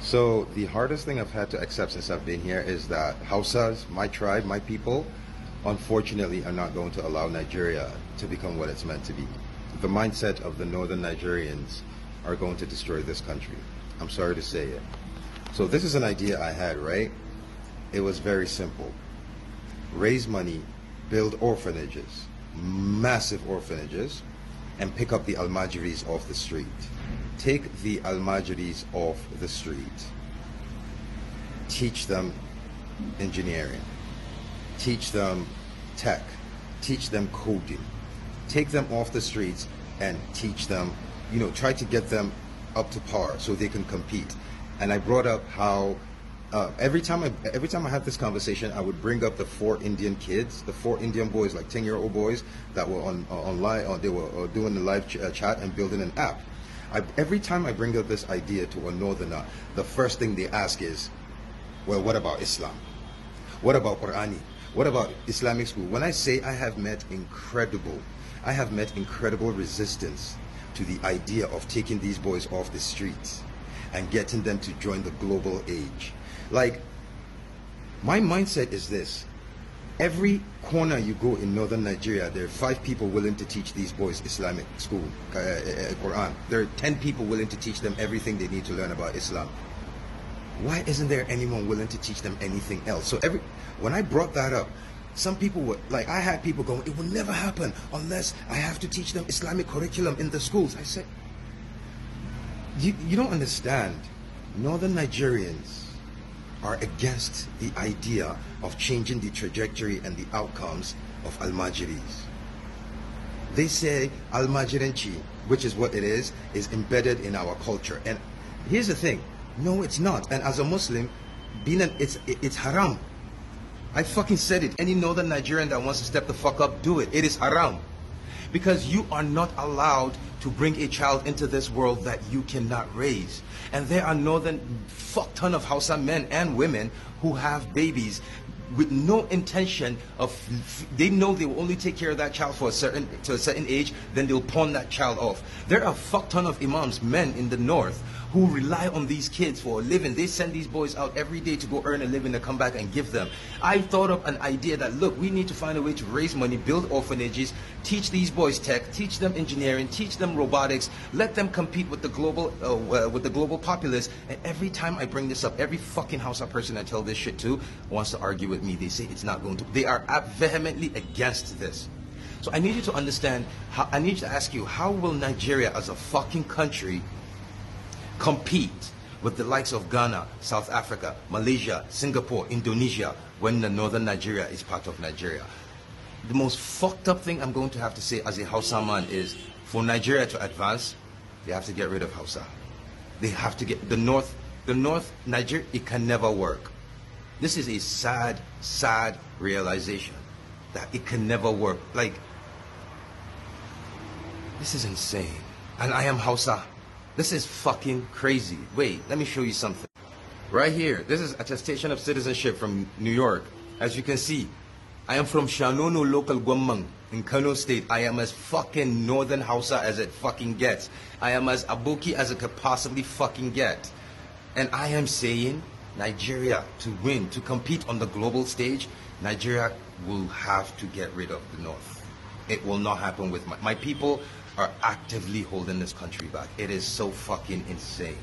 So the hardest thing I've had to accept since I've been here is that Hausas, my tribe, my people, unfortunately are not going to allow Nigeria to become what it's meant to be. The mindset of the northern Nigerians are going to destroy this country. I'm sorry to say it. So this is an idea I had, right? It was very simple. Raise money, build orphanages, massive orphanages, and pick up the Almajiris off the street. Take the Almajiris off the street. Teach them engineering. Teach them tech. Teach them coding. Take them off the streets and teach them, try to get them up to par so they can compete. And I brought up how every time I had this conversation, I would bring up the 4 Indian kids, the 4 Indian boys, like 10-year-old boys that were online, or they were doing the live chat and building an app. Every time I bring up this idea to a northerner, the first thing they ask is, well, what about Islam? What about Qur'ani? What about Islamic school? When I say I have met incredible resistance to the idea of taking these boys off the streets and getting them to join the global age. Like, my mindset is this. Every corner you go in northern Nigeria, there are 5 people willing to teach these boys Islamic school, Quran. There are 10 people willing to teach them everything they need to learn about Islam. Why isn't there anyone willing to teach them anything else? So when I brought that up, some people were like, I had people going, it will never happen unless I have to teach them Islamic curriculum in the schools. I said, you don't understand. Northern Nigerians are against the idea of changing the trajectory and the outcomes of Almajiris. They say Almajiranchi, which is what it is embedded in our culture. And here's the thing, no, it's not. And as a Muslim, it's haram. I fucking said it. Any northern Nigerian that wants to step the fuck up, do it. It is haram. Because you are not allowed to bring a child into this world that you cannot raise. And there are northern fuck ton of Hausa men and women who have babies with no intention of, they know they will only take care of that child to a certain age, then they'll pawn that child off. There are a fuck ton of imams, men in the north, who rely on these kids for a living. They send these boys out every day to go earn a living to come back and give them. I thought of an idea that, look, we need to find a way to raise money, build orphanages, teach these boys tech, teach them engineering, teach them robotics, let them compete with the global populace. And every time I bring this up, every fucking Hausa person I tell this shit to wants to argue with me. They say it's not going to. They are vehemently against this. So I need you to understand, I need to ask you, how will Nigeria as a fucking country compete with the likes of Ghana, South Africa, Malaysia, Singapore, Indonesia, when the northern Nigeria is part of Nigeria? The most fucked up thing I'm going to have to say as a Hausa man is, for Nigeria to advance, they have to get rid of Hausa. They have to get the north Nigeria, it can never work. This is a sad realization that it can never work. Like, this is insane. And I am Hausa. This is fucking crazy. Wait, let me show you something. Right here, this is attestation of citizenship from New York. As you can see, I am from Shanono local Gwamang in Kano State. I am as fucking northern Hausa as it fucking gets. I am as Aboki as it could possibly fucking get. And I am saying, Nigeria, to win, to compete on the global stage, Nigeria will have to get rid of the north. It will not happen with my people are actively holding this country back. It is so fucking insane.